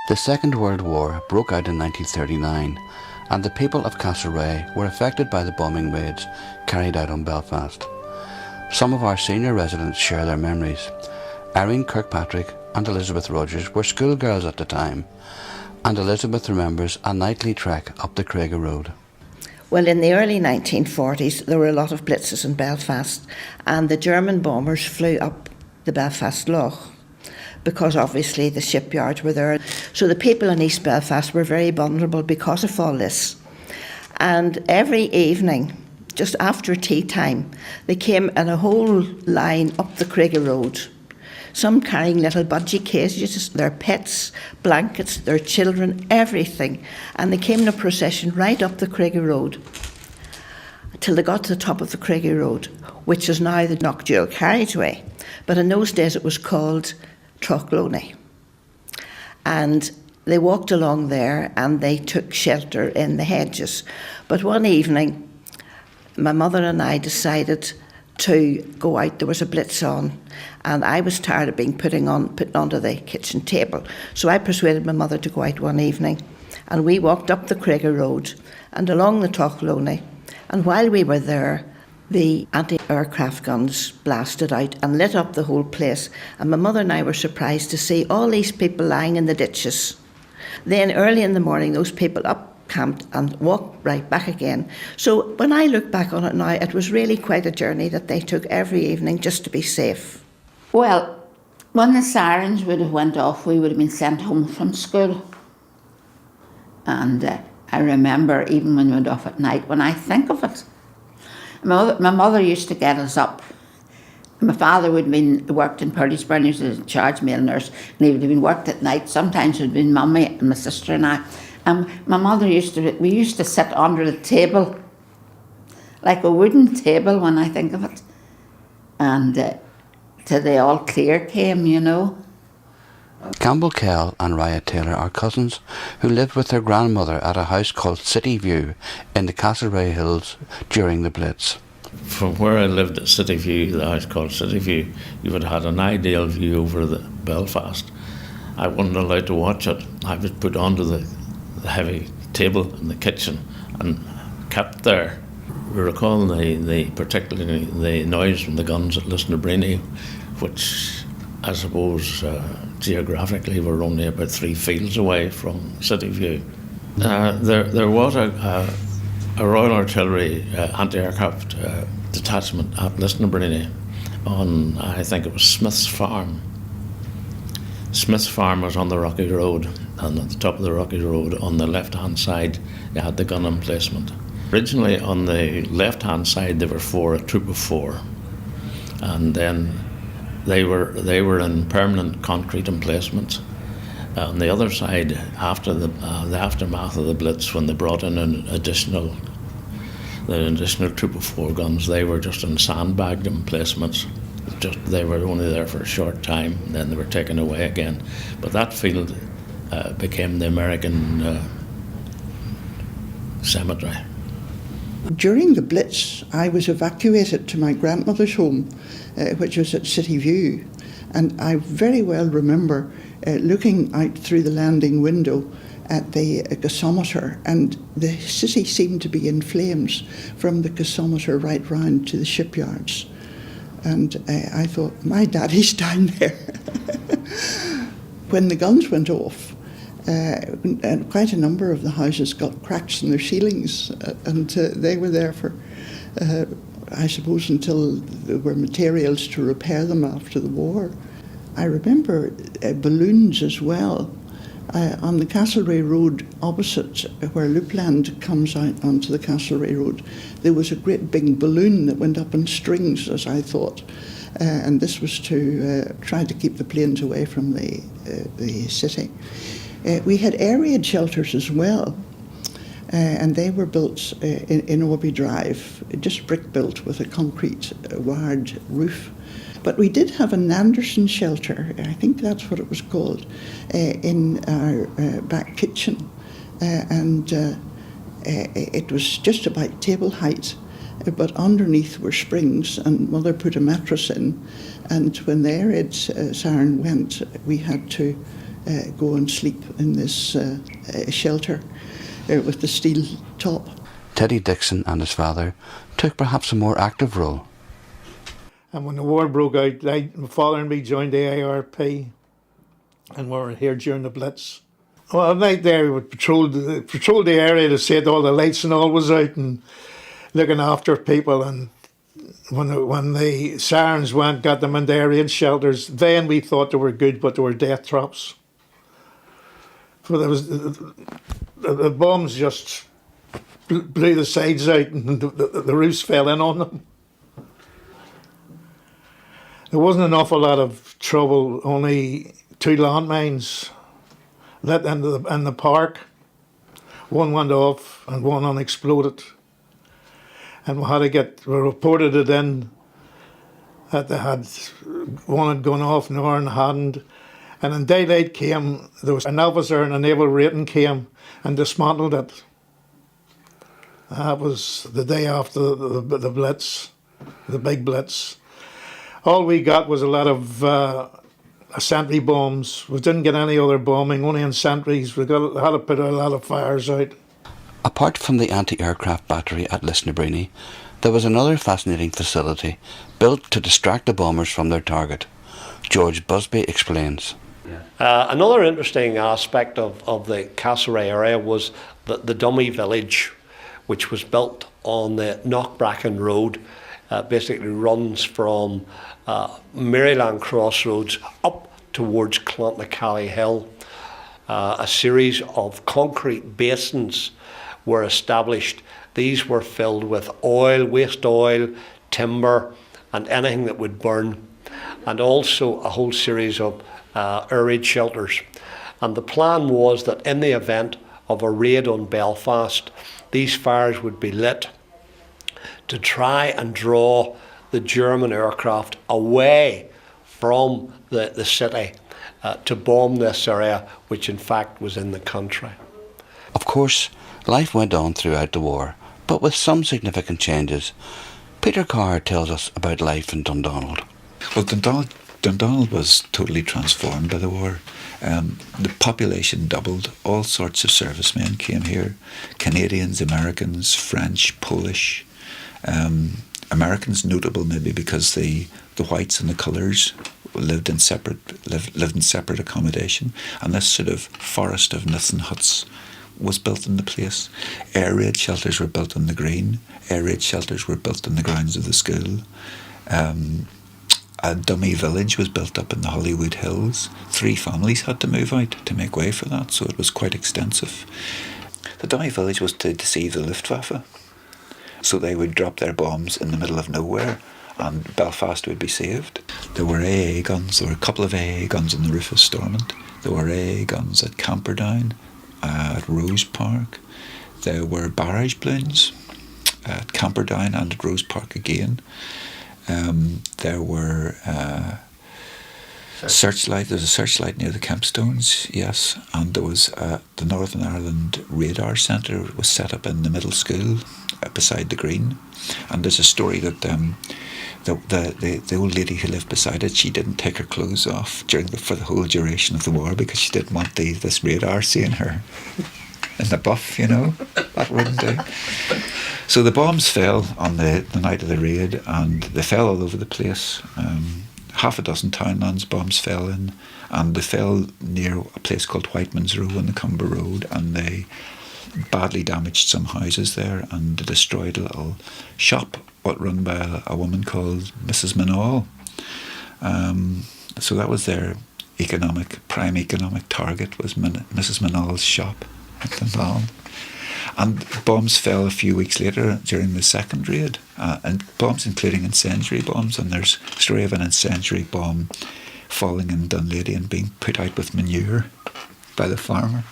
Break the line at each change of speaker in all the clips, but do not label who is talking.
The Second World War broke out in 1939, and the people of Castlereagh were affected by the bombing raids carried out on Belfast. Some of our senior residents share their memories. Irene Kirkpatrick and Elizabeth Rogers were schoolgirls at the time, and Elizabeth remembers a nightly trek up the Castlereagh Road.
Well, in the early 1940s, there were a lot of blitzes in Belfast, and the German bombers flew up the Belfast Lough, because obviously the shipyards were there. So the people in East Belfast were very vulnerable because of all this. And every evening, just after tea time, they came in a whole line up the Castlereagh Road, some carrying little budgie cages, their pets, blankets, their children, everything. And they came in a procession right up the Castlereagh Road till they got to the top of the Castlereagh Road, which is now the Knockdual carriageway. But in those days it was called Trochloney. And they walked along there and they took shelter in the hedges. But one evening, my mother and I decided to go out. There was a blitz on, and I was tired of being put onto the kitchen table. So I persuaded my mother to go out one evening, and we walked up the Castlereagh Road and along the Trochloney. And while we were there, the anti-aircraft guns blasted out and lit up the whole place. And my mother and I were surprised to see all these people lying in the ditches. Then early in the morning, those people camped and walked right back again. So when I look back on it now, it was really quite a journey that they took every evening just to be safe.
Well, when the sirens would have went off, we would have been sent home from school. And I remember even when we went off at night, when I think of it, my mother used to get us up. My father would have worked in Purleysburn, he was a charge mail nurse, and he would have been worked at night. Sometimes it would have been Mummy and my sister and I. And my mother we used to sit under the table, like a wooden table when I think of it. And till the all clear came, you know.
Campbell Kell and Raya Taylor are cousins who lived with their grandmother at a house called City View in the Castlereagh Hills during the Blitz.
From where I lived at City View, the house called City View, you would have had an ideal view over the Belfast. I wasn't allowed to watch it. I was put onto the heavy table in the kitchen and kept there. We recall particularly the noise from the guns at Castlereagh, which I suppose geographically we're only about 3 fields away from City View. There was a Royal Artillery anti-aircraft detachment at Castlereagh on, I think it was Smith's Farm. Smith's Farm was on the Rocky Road, and at the top of the Rocky Road on the left-hand side you had the gun emplacement. Originally on the left-hand side there were a troop of 4, and then they were in permanent concrete emplacements. On the other side, after the aftermath of the Blitz, when they brought in an additional troop of 4 guns, they were just in sandbagged emplacements. They were only there for a short time, then they were taken away again. But that field became the American cemetery.
During the Blitz, I was evacuated to my grandmother's home, which was at City View, and I very well remember looking out through the landing window at the gasometer, and the city seemed to be in flames from the gasometer right round to the shipyards. And I thought, my daddy's down there. When the guns went off, quite a number of the houses got cracks in their ceilings, and they were there for, I suppose, until there were materials to repair them after the war. I remember balloons as well. On the Castlereagh Road opposite where Loopland comes out onto the Castlereagh Road, there was a great big balloon that went up in strings, as I thought, and this was to try to keep the planes away from the city. We had air raid shelters as well, and they were built in Orby Drive, just brick built with a concrete wired roof. But we did have an Anderson shelter, I think that's what it was called, in our back kitchen. And it was just about table height, but underneath were springs, and Mother put a mattress in. And when the air raid siren went, we had to go and sleep in this shelter with the steel top.
Teddy Dixon and his father took perhaps a more active role.
And when the war broke out, my father and me joined the ARP, and we were here during the Blitz. Well, at night there, we would patrol the area to see that all the lights and all was out and looking after people. And when the sirens went, got them into air raid shelters, then we thought they were good, but they were death traps. So there was the bombs just blew the sides out and the roofs fell in on them. There wasn't an awful lot of trouble, only 2 landmines lit in the park. One went off and one unexploded. And we reported it in that one had gone off and the other hadn't. And when daylight came, there was an officer and a naval rating came and dismantled it. That was the day after the Blitz, the big Blitz. All we got was a lot of sentry bombs. We didn't get any other bombing, only in sentries. We had to put a lot of fires out.
Apart from the anti-aircraft battery at Lisnabrini, there was another fascinating facility built to distract the bombers from their target. George Busby explains.
Another interesting aspect of the Castlereagh area was the dummy village, which was built on the Knockbracken Road. Basically runs from Maryland Crossroads up towards Clonmacally Hill. A series of concrete basins were established. These were filled with oil, waste oil, timber, and anything that would burn, and also a whole series of air raid shelters. And the plan was that in the event of a raid on Belfast, these fires would be lit to try and draw the German aircraft away from the city to bomb this area, which in fact was in the country.
Of course, life went on throughout the war, but with some significant changes. Peter Carr tells us about life in Dundonald.
Well, Dundonald was totally transformed by the war. The population doubled. All sorts of servicemen came here. Canadians, Americans, French, Polish. Americans notable maybe because the whites and the colours lived in separate accommodation, and this sort of forest of nothing huts was built in the place. Air raid shelters were built on the green. Air raid shelters were built on the grounds of the school. A dummy village was built up in the Hollywood Hills. 3 families had to move out to make way for that, so it was quite extensive. The dummy village was to deceive the Luftwaffe. So they would drop their bombs in the middle of nowhere and Belfast would be saved. There were AA guns. There were a couple of AA guns on the roof of Stormont. There were AA guns at Camperdown, at Rose Park. There were barrage balloons at Camperdown and at Rose Park again. There were searchlight. There's a searchlight near the Kempstones, yes. And there was the Northern Ireland Radar Centre was set up in the middle school beside the green. And there's a story that the old lady who lived beside it, she didn't take her clothes off for the whole duration of the war because she didn't want this radar seeing her in the buff, that wouldn't do. So the bombs fell on the night of the raid, and they fell all over the place. Half a dozen townlands bombs fell in, and they fell near a place called Whiteman's Row on the Cumber Road, and they badly damaged some houses there, and they destroyed a little shop run by a woman called Mrs. Manall. So that was their prime economic target, was Mrs. Manall's shop at Dundonald. And bombs fell a few weeks later during the second raid, and bombs including incendiary bombs, and there's a story of an incendiary bomb falling in Dunleary and being put out with manure by the farmer.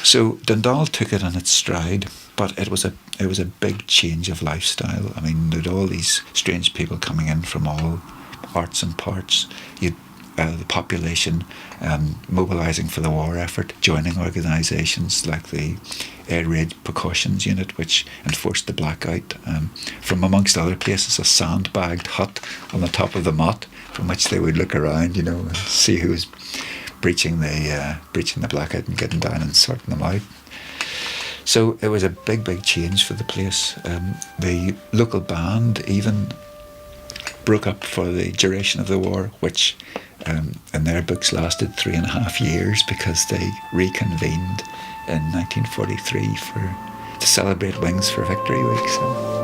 So Dundonald took it in its stride, but it was a big change of lifestyle. I mean, there were all these strange people coming in from all arts and parts. The population mobilising for the war effort, joining organisations like the Air Raid Precautions Unit, which enforced the blackout. From amongst other places, a sandbagged hut on the top of the motte from which they would look around, and see who was breaching the blackout and getting down and sorting them out. So it was a big change for the place. The local band even broke up for the duration of the war, which in their books lasted 3.5 years, because they reconvened in 1943 to celebrate Wings for Victory Week. So.